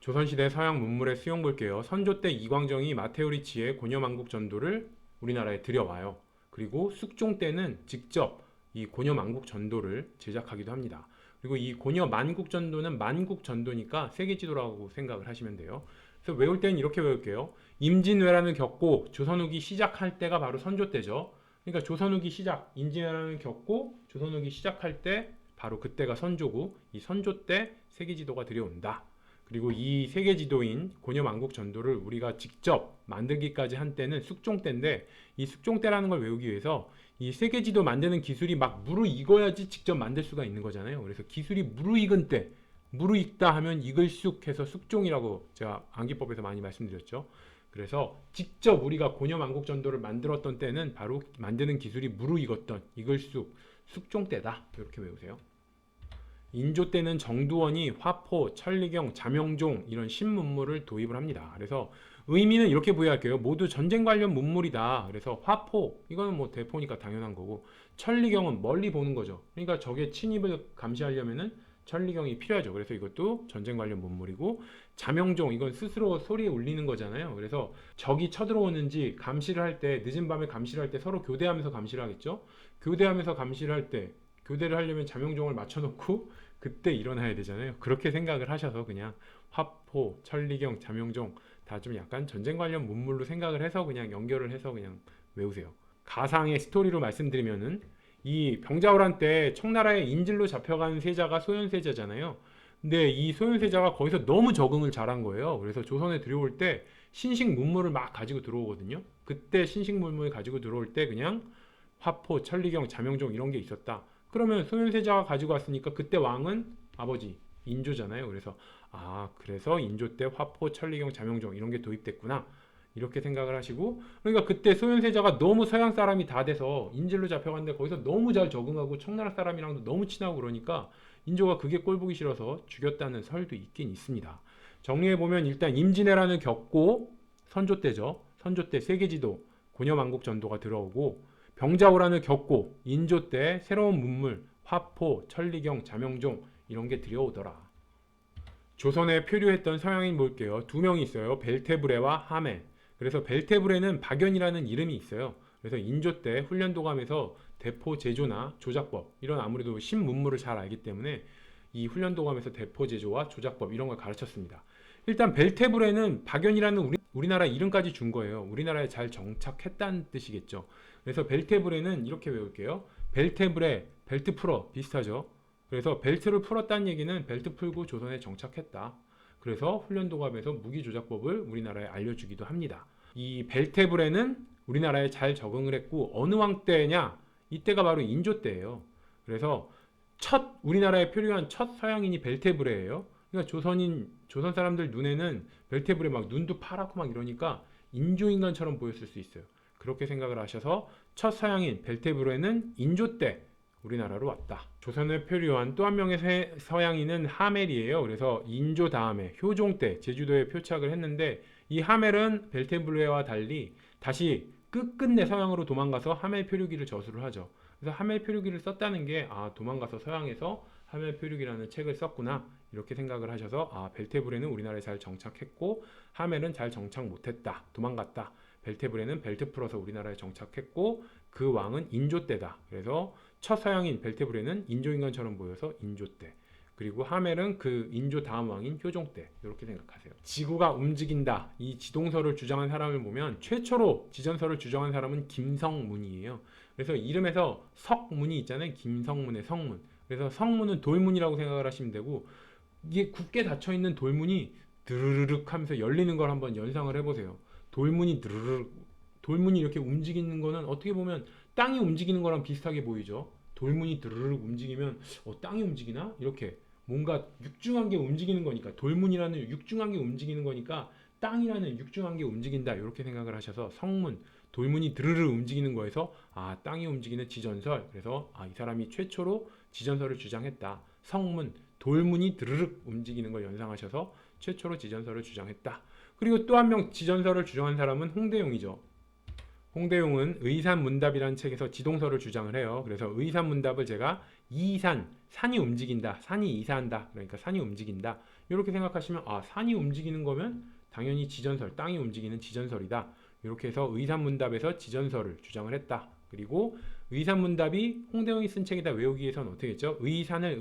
조선시대 서양 문물의 수용 볼게요. 선조 때 이광정이 마테오리치의 고려만국 전도를 우리나라에 들여와요. 그리고 숙종 때는 직접 이 고려만국 전도를 제작하기도 합니다. 그리고 이 고려만국 전도는 만국 전도니까 세계지도라고 생각을 하시면 돼요. 그래서 외울 때는 이렇게 외울게요. 임진왜란을 겪고 조선 후기 시작할 때가 바로 선조 때죠. 그러니까 조선 후기 시작, 임진왜란을 겪고 조선 후기 시작할 때 바로 그때가 선조고 이 선조 때 세계지도가 들여온다. 그리고 이 세계 지도인 고려만국 전도를 우리가 직접 만들기까지 한 때는 숙종 때인데 이 숙종 때라는 걸 외우기 위해서 이 세계 지도 만드는 기술이 막 무르익어야지 직접 만들 수가 있는 거잖아요. 그래서 기술이 무르익은 때 무르익다 하면 익을쑥 해서 숙종이라고 제가 암기법에서 많이 말씀드렸죠. 그래서 직접 우리가 고려만국 전도를 만들었던 때는 바로 만드는 기술이 무르익었던 익을쑥 숙종 때다. 이렇게 외우세요. 인조 때는 정두원이 화포, 천리경, 자명종 이런 신문물을 도입을 합니다. 그래서 의미는 이렇게 부여할게요. 모두 전쟁 관련 문물이다. 그래서 화포, 이거는 뭐 대포니까 당연한 거고, 천리경은 멀리 보는 거죠. 그러니까 적의 침입을 감시하려면은 천리경이 필요하죠. 그래서 이것도 전쟁 관련 문물이고, 자명종, 이건 스스로 소리에 울리는 거잖아요. 그래서 적이 쳐들어오는지 감시를 할 때, 늦은 밤에 감시를 할 때 서로 교대하면서 감시를 하겠죠. 교대하면서 감시를 할 때, 교대를 하려면 자명종을 맞춰놓고 그때 일어나야 되잖아요. 그렇게 생각을 하셔서 그냥 화포, 천리경, 자명종 다 좀 약간 전쟁 관련 문물로 생각을 해서 그냥 연결을 해서 그냥 외우세요. 가상의 스토리로 말씀드리면은 이 병자호란 때 청나라의 인질로 잡혀간 세자가 소현세자잖아요. 근데 이 소현세자가 거기서 너무 적응을 잘한 거예요. 그래서 조선에 들어올 때 신식 문물을 막 가지고 들어오거든요. 그때 신식 문물 가지고 들어올 때 그냥 화포, 천리경, 자명종 이런 게 있었다. 그러면 소현세자가 가지고 왔으니까 그때 왕은 아버지 인조잖아요. 그래서 그래서 인조 때 화포, 천리경, 자명종 이런 게 도입됐구나. 이렇게 생각을 하시고 그러니까 그때 소현세자가 너무 서양 사람이 다 돼서 인질로 잡혀갔는데 거기서 너무 잘 적응하고 청나라 사람이랑도 너무 친하고 그러니까 인조가 그게 꼴보기 싫어서 죽였다는 설도 있긴 있습니다. 정리해보면 일단 임진왜란을 겪고 선조 때죠. 선조 때 세계지도 고려만국 전도가 들어오고 병자호란을 겪고 인조 때 새로운 문물 화포, 천리경, 자명종 이런 게 들여오더라. 조선에 표류했던 서양인 볼게요. 두 명이 있어요. 벨테브레와 하멜. 그래서 벨테브레는 박연이라는 이름이 있어요. 그래서 인조 때 훈련도감에서 대포 제조나 조작법 이런 아무래도 신문물을 잘 알기 때문에 이 훈련도감에서 대포 제조와 조작법 이런 걸 가르쳤습니다. 일단 벨테브레는 박연이라는 우리나라 이름까지 준 거예요. 우리나라에 잘 정착했다는 뜻이겠죠. 그래서 벨테브레는 이렇게 외울게요. 벨테브레, 벨트 풀어 비슷하죠. 그래서 벨트를 풀었다는 얘기는 벨트 풀고 조선에 정착했다. 그래서 훈련도감에서 무기조작법을 우리나라에 알려주기도 합니다. 이 벨테브레는 우리나라에 잘 적응을 했고 어느 왕 때냐? 이때가 바로 인조 때예요. 그래서 우리나라에 표류한 첫 서양인이 벨테브레예요. 그러니까 조선 사람들 눈에는 벨테브레 막 눈도 파랗고 막 이러니까 인조인간처럼 보였을 수 있어요. 그렇게 생각을 하셔서 첫 서양인 벨테브레는 인조 때 우리나라로 왔다. 조선에 표류한 또 한 명의 서양인은 하멜이에요. 그래서 인조 다음에 효종 때 제주도에 표착을 했는데 이 하멜은 벨테브레와 달리 다시 끝끝내 서양으로 도망가서 하멜 표류기를 저수를 하죠. 그래서 하멜 표류기를 썼다는 게 도망가서 서양에서 하멜 표류기라는 책을 썼구나 이렇게 생각을 하셔서 벨테브레는 우리나라에 잘 정착했고 하멜은 잘 정착 못했다. 도망갔다. 벨테브레는 벨트 풀어서 우리나라에 정착했고 그 왕은 인조 때다. 그래서 첫 서양인 벨테브레는 인조인간처럼 보여서 인조 때. 그리고 하멜은 그 인조 다음 왕인 효종 때. 이렇게 생각하세요. 지구가 움직인다. 이 지동설을 주장한 사람을 보면 최초로 지전설을 주장한 사람은 김성문이에요. 그래서 이름에서 석문이 있잖아요. 김성문의 성문. 그래서 성문은 돌문이라고 생각을 하시면 되고 이게 굳게 닫혀있는 돌문이 드르륵 하면서 열리는 걸 한번 연상을 해보세요. 돌문이 드르륵 돌문이 이렇게 움직이는 거는 어떻게 보면 땅이 움직이는 거랑 비슷하게 보이죠. 돌문이 드르륵 움직이면 땅이 움직이나? 이렇게 뭔가 육중한 게 움직이는 거니까 돌문이라는 육중한 게 움직이는 거니까 땅이라는 육중한 게 움직인다 이렇게 생각을 하셔서 성문 돌문이 드르르 움직이는 거에서 땅이 움직이는 지전설 그래서 이 사람이 최초로 지전설을 주장했다. 성문 돌문이 드르륵 움직이는 걸 연상하셔서 최초로 지전설을 주장했다. 그리고 또 한 명 지전설을 주장한 사람은 홍대용이죠. 홍대용은 의산문답이라는 책에서 지동설을 주장을 해요. 그래서 의산문답을 제가 산이 움직인다, 산이 이사한다, 그러니까 산이 움직인다 이렇게 생각하시면 산이 움직이는 거면 당연히 지전설, 땅이 움직이는 지전설이다. 이렇게 해서 의산문답에서 지전설을 주장을 했다. 그리고 의산문답이 홍대용이 쓴 책이다 외우기 위해서는 어떻게 했죠? 의산을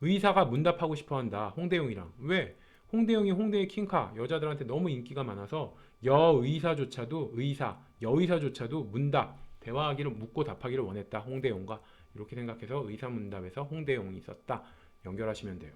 의사가 문답하고 싶어한다. 홍대용이랑. 왜? 홍대용이 홍대의 킹카, 여자들한테 너무 인기가 많아서 여의사조차도 여의사조차도 문답, 대화하기를 묻고 답하기를 원했다. 홍대용과. 이렇게 생각해서 의산문답에서 홍대용이 썼다. 연결하시면 돼요.